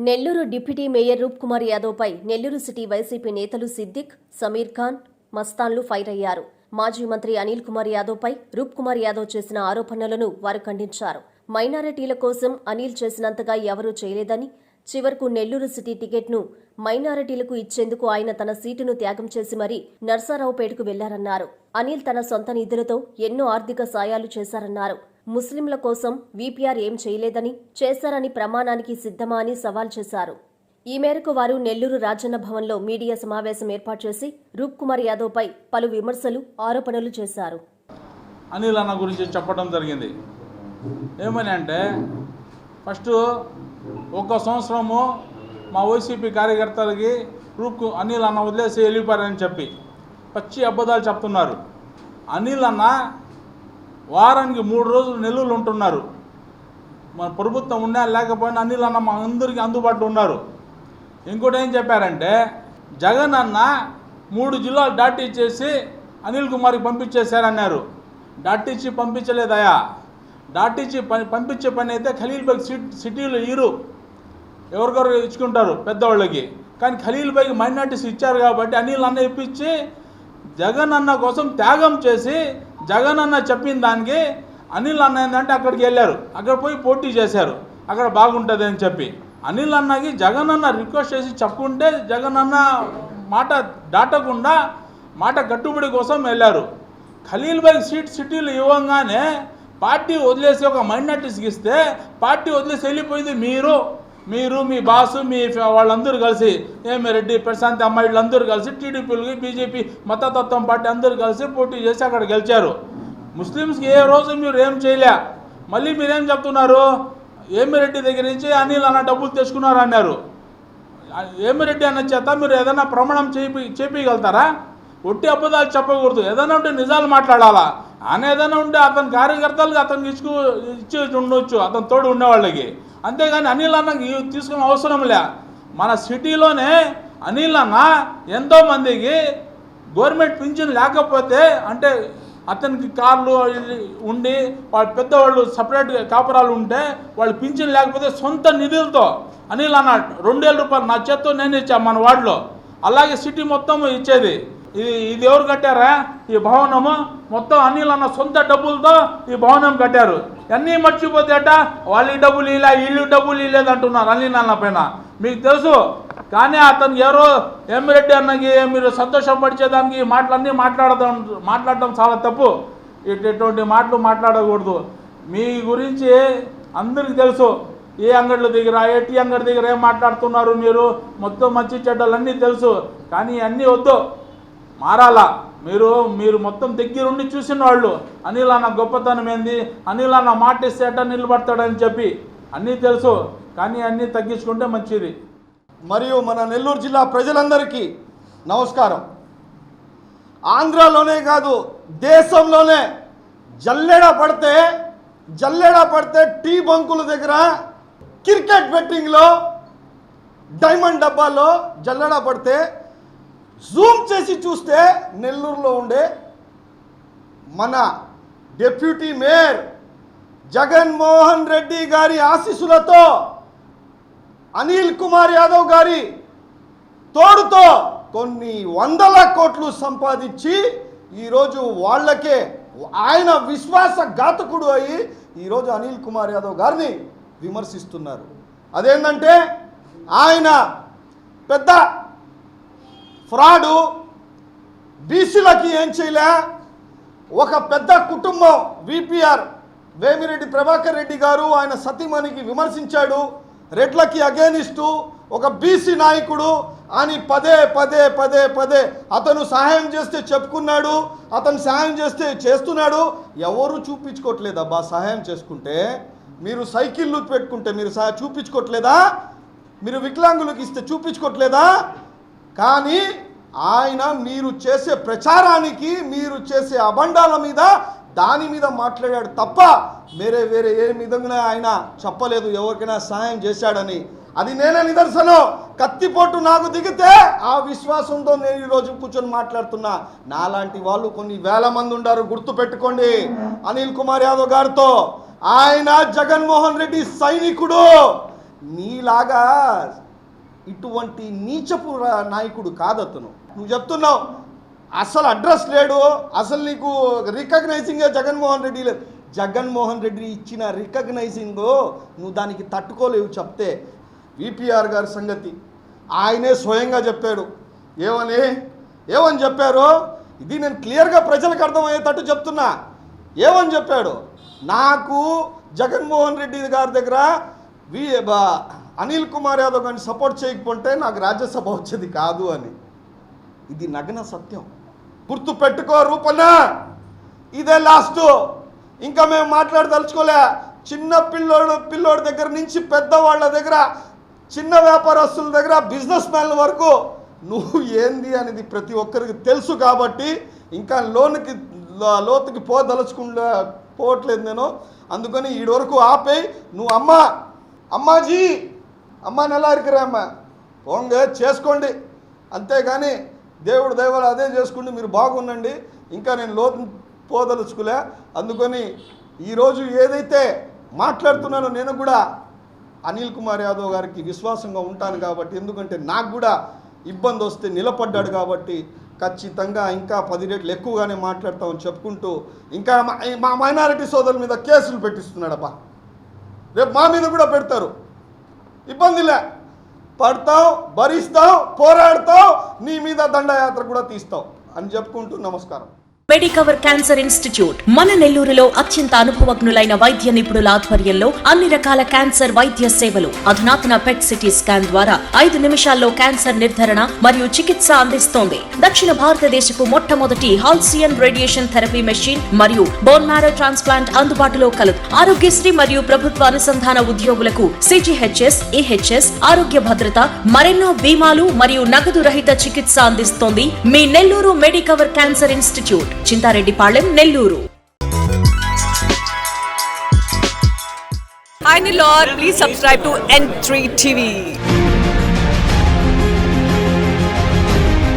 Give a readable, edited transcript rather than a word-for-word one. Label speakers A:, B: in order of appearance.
A: Nellore deputy mayor రూప్ Kumar యాదవ్పై Nellore city YCP నేతలు Siddique, Sameer Khan, మస్తాన్లు fire అయ్యారు. మాజీ మంత్రి అనిల్ కుమార్ యాదవ్పై రూప్ కుమార్ యాదవ్ చేసిన ఆరోపణలను వారు ఖండించారు. మైనారిటీల కోసం అనిల్ చేసినంతగా ఎవరూ చేయలేదని, చివరకు నెల్లూరు సిటీ టికెట్ను మైనారిటీలకు ఇచ్చేందుకు ఆయన తన సీటును త్యాగం చేసి మరీ నర్సారావుపేటకు వెళ్లారన్నారు. అనిల్ తన సొంత నిధులతో ఎన్నో ఆర్థిక సాయాలు చేశారన్నారు. ముస్లింల కోసం వీపీఆర్ ఏం చేయలేదని, చేశారని ప్రమాణానికి సిద్ధమా అని సవాల్ చేశారు. ఈ మేరకు వారు నెల్లూరు రాజన్న భవన్లో మీడియా సమావేశం ఏర్పాటు చేసి రూప్ కుమార్ యాదవ్పై పలు విమర్శలు, ఆరోపణలు చేశారు.
B: అనిల్ అన్న గురించి చెప్పడం జరిగింది. ఏమని అంటే, ఫస్ట్ ఒక సంవత్సరము మా వైసీపీ కార్యకర్తలకి అనిల్ అన్న వదిలేసి వెళ్ళిపోయారని చెప్పి పచ్చి అబద్ధాలు చెప్తున్నారు. అనిల్ అన్న వారానికి 3 రోజులు నెల్లూరు ఉంటున్నారు. మన ప్రభుత్వం ఉన్నా లేకపోయినా అనిల్ అన్న మా అందరికీ అందుబాటులో ఉన్నారు. ఇంకోటి ఏం చెప్పారంటే, జగన్ అన్న 3 జిల్లాలు దాటిచ్చేసి అనిల్ కుమార్కి పంపించేశారన్నారు. దాటిచ్చి పంపించలేదయా. దాటిచ్చి పంపించే పని అయితే ఖలీల్బాగ్ సిటీలో ఎవరికొరు ఇచ్చుకుంటారు పెద్దవాళ్ళకి. కానీ ఖలీల్బాగ్ మైనార్టీస్ ఇచ్చారు కాబట్టి అనిల్ అన్న ఇప్పించి జగన్ అన్న కోసం త్యాగం చేసి జగన్ అన్న చెప్పిన దానికి అనిల్ అన్న ఏంటంటే అక్కడికి వెళ్ళారు. అక్కడ పోయి పోటీ చేశారు. అక్కడ బాగుంటుంది అని చెప్పి అనిల్ అన్నకి జగన్ అన్న రిక్వెస్ట్ చేసి చెప్పుకుంటే జగన్ అన్న మాట దాటకుండా మాట కట్టుబడి కోసం వెళ్ళారు. ఖలీల్బాగ్ సిటీలు ఇవ్వగానే పార్టీ వదిలేసి ఒక మైనార్టీస్కి ఇస్తే పార్టీ వదిలేసి వెళ్ళిపోయింది మీరు మీ బాసు మీ వాళ్ళందరూ కలిసి రెడ్డి ప్రశాంత్ అమ్మాయిలందరూ కలిసి టీడీపీలకి బీజేపీ మతతత్వం పార్టీ అందరూ కలిసి పోటీ చేసి అక్కడ గెలిచారు. ముస్లిమ్స్కి ఏ రోజు మీరు ఏం చేయలే. మళ్ళీ మీరేం చెప్తున్నారు, రెడ్డి దగ్గర నుంచి అనిల్ అన్న డబ్బులు తెచ్చుకున్నారు అన్నారు. రెడ్డి అన్న చేత మీరు ఏదైనా ప్రమాణం చేపించగలుగుతారా? ఒట్టి అబద్ధాలు చెప్పకూడదు. ఏదైనా ఉంటే నిజాలు మాట్లాడాలా. ఆయన ఏదైనా ఉంటే అతని కార్యకర్తలకు అతనికి ఇచ్చి ఉండొచ్చు, అతని తోడు ఉండేవాళ్ళకి. అంతేగాని అనిల్ అన్నకి తీసుకునే అవసరం లే. మన సిటీలోనే అనిల్ అన్న ఎంతోమందికి గవర్నమెంట్ పింఛన్ లేకపోతే అంటే అతనికి కార్లు ఉండి వాళ్ళ పెద్దవాళ్ళు సపరేట్ కాపురాలు ఉంటే వాళ్ళు పింఛన్ లేకపోతే సొంత నిధులతో అనిల్ అన్న 2,000 రూపాయలు నా చేత్తో నేను ఇచ్చాను మన వార్డులో. అలాగే సిటీ మొత్తం ఇచ్చేది. ఇది ఎవరు కట్టారా? ఈ భవనము మొత్తం అనిల్ అన్న సొంత డబ్బులతో ఈ భవనం కట్టారు. అన్నీ మర్చిపోతేట వాళ్ళకి డబ్బులు ఇలా వీళ్ళు డబ్బులు ఇవ్వలేదు అంటున్నారు అనిల్ అన్న పైన. మీకు తెలుసు. కానీ అతను ఎవరో రెడ్డి అన్నకి మీరు సంతోషపరిచేదానికి మాటలన్నీ మాట్లాడటం చాలా తప్పు. ఇటువంటి మాటలు మాట్లాడకూడదు. మీ గురించి అందరికీ తెలుసు. ఏ అంగళ్ళ దగ్గర టీ అంగడి దగ్గర ఏం మాట్లాడుతున్నారు మీరు, మొత్తం మంచి చెడ్డలన్నీ తెలుసు. కానీ అన్నీ వద్దు, మారాలా. మీరు మొత్తం దగ్గరుండి చూసిన వాళ్ళు అనిల్ అన్న గొప్పతనం ఏంది, అనిల్ అన్న మాట ఇస్తే ఎట్ట నిలబడతాడని చెప్పి అన్నీ తెలుసు. కానీ అన్నీ తగ్గించుకుంటే మంచిది.
C: మరియు మన నెల్లూరు జిల్లా ప్రజలందరికీ నమస్కారం. ఆంధ్రాలోనే కాదు దేశంలోనే జల్లెడ పడితే టీ బంకుల దగ్గర క్రికెట్ బెట్టింగ్లో డైమండ్ డబ్బాల్లో జల్లెడ పడితే జూమ్ చేసి చూస్తే నెల్లూరులో ఉండే మన డిప్యూటీ మేయర్ జగన్మోహన్ రెడ్డి గారి ఆశీస్సులతో అనిల్ కుమార్ యాదవ్ గారి తోడుతో కొన్ని 100 కోట్లు సంపాదించి ఈరోజు వాళ్ళకే ఆయన విశ్వాసఘాతకుడు అయ్యి ఈరోజు అనిల్ కుమార్ యాదవ్ గారిని విమర్శిస్తున్నారు. అదేంటంటే ఆయన పెద్ద ఫ్రాడు, బీసీలకి ఏం చేయలే. ఒక పెద్ద కుటుంబం వీపీఆర్ వేమిరెడ్డి ప్రభాకర్ రెడ్డి గారు ఆయన సతీమణికి విమర్శించాడు. రెడ్లకి అగేనిస్టు ఒక బీసీ నాయకుడు అని పదే అతను సహాయం చేస్తే చెప్పుకున్నాడు. అతను సహాయం చేస్తే చేస్తున్నాడు. ఎవరు చూపించుకోవట్లేదు. అబ్బా సహాయం చేసుకుంటే మీరు సైకిళ్ళు పెట్టుకుంటే మీరు చూపించుకోవట్లేదా? మీరు వికలాంగులకు ఇస్తే చూపించుకోవట్లేదా? కానీ ఆయన మీరు చేసే ప్రచారానికి మీరు చేసే అబండాల మీద దాని మీద మాట్లాడాడు తప్ప వేరే ఏ విధంగా ఆయన చెప్పలేదు ఎవరికైనా సహాయం చేశాడని. అది నేనే నిదర్శనం. కత్తిపోటు నాకు దిగితే ఆ విశ్వాసంతో నేను ఈరోజు కూర్చొని మాట్లాడుతున్నా. నాలాంటి వాళ్ళు కొన్ని వేల మంది ఉన్నారు, గుర్తుపెట్టుకోండి. అనిల్ కుమార్ యాదవ్ గారితో ఆయన జగన్మోహన్ రెడ్డి సైనికుడు. నీలాగా ఇటువంటి నీచపు నాయకుడు కాదు అతను. నువ్వు చెప్తున్నావు అసలు అడ్రస్ లేడు, అసలు నీకు రికగ్నైజింగే జగన్మోహన్ రెడ్డి లేదు. జగన్మోహన్ రెడ్డి ఇచ్చిన రికగ్నైజింగ్ నువ్వు దానికి తట్టుకోలేవు చెప్తే. విపిఆర్ గారి సంగతి ఆయనే స్వయంగా చెప్పాడు. ఏమని చెప్పారు, ఇది నేను క్లియర్గా ప్రజలకు అర్థమయ్యేటట్టు చెప్తున్నా. ఏమని చెప్పాడు, నాకు జగన్మోహన్ రెడ్డి గారి దగ్గర అనిల్ కుమార్ యాదవ్ గారిని సపోర్ట్ చేయకపోతే నాకు రాజ్యసభ వచ్చేది కాదు అని. ఇది నగ్న సత్యం. గుర్తు పెట్టుకో రూపన్న, ఇదే లాస్ట్. ఇంకా మేము మాట్లాడదలుచుకోలే. చిన్న పిల్లోడి దగ్గర నుంచి పెద్దవాళ్ళ దగ్గర, చిన్న వ్యాపారస్తుల దగ్గర, బిజినెస్ మ్యాన్ల వరకు నువ్వు ఏంది అనేది ప్రతి ఒక్కరికి తెలుసు. కాబట్టి ఇంకా లోతుకి పోవట్లేదు నేను. అందుకని ఈడ వరకు ఆపేయి. నువ్వు అమ్మాజీ అమ్మ నెలా ఇరికిరా అమ్మ పోంగ చేసుకోండి, అంతేగాని దేవుడు దైవాలు అదే చేసుకుంటే మీరు బాగుండండి. ఇంకా నేను లోతు పోదలుచుకోలే. అందుకని ఈరోజు ఏదైతే మాట్లాడుతున్నానో నేను కూడా అనిల్ కుమార్ యాదవ్ గారికి విశ్వాసంగా ఉంటాను. కాబట్టి ఎందుకంటే నాకు కూడా ఇబ్బంది వస్తే నిలబడ్డాడు. కాబట్టి ఖచ్చితంగా ఇంకా 10 రెట్లు ఎక్కువగానే మాట్లాడతామని చెప్పుకుంటూ, ఇంకా మా మైనారిటీ సోదరుల మీద కేసులు పెట్టిస్తున్నాడబ్బా. రేపు మా మీద కూడా పెడతారు. ఇబ్బందిలే, పడతావు, భరిస్తావు, పోరాడతావు, నీ మీద దండయాత్ర కూడా తీస్తావు అని చెప్పుకుంటూ నమస్కారం.
D: మెడికవర్ క్యాన్సర్ ఇన్స్టిట్యూట్ మన నెల్లూరులో అత్యంత అనుభవజ్ఞులైన వైద్య నిపుణుల ఆధ్వర్యంలో అన్ని రకాల క్యాన్సర్ వైద్య సేవలు. అధునాతన పెట్ సిటీ స్కాన్ ద్వారా 5 నిమిషాల్లో క్యాన్సర్ నిర్ధారణ మరియు చికిత్స అందిస్తోంది. దక్షిణ భారతదేశపు మొట్టమొదటి హాల్సియన్ రేడియేషన్ థెరపీ మెషిన్ మరియు బోన్ మ్యారో ట్రాన్స్ప్లాంట్ అందుబాటులో కలదు. ఆరోగ్యశ్రీ మరియు ప్రభుత్వ అనుసంధాన ఉద్యోగులకు సిజిహెచ్ఎస్, ఈహెచ్ఎస్, ఆరోగ్య భద్రత, మరెన్నో బీమాలు మరియు నగదు రహిత చికిత్స అందిస్తోంది మీ Nellore Medicover cancer institute, Chintareddypalem, Nellore.
E: Hi Nellore, please subscribe to N3 TV.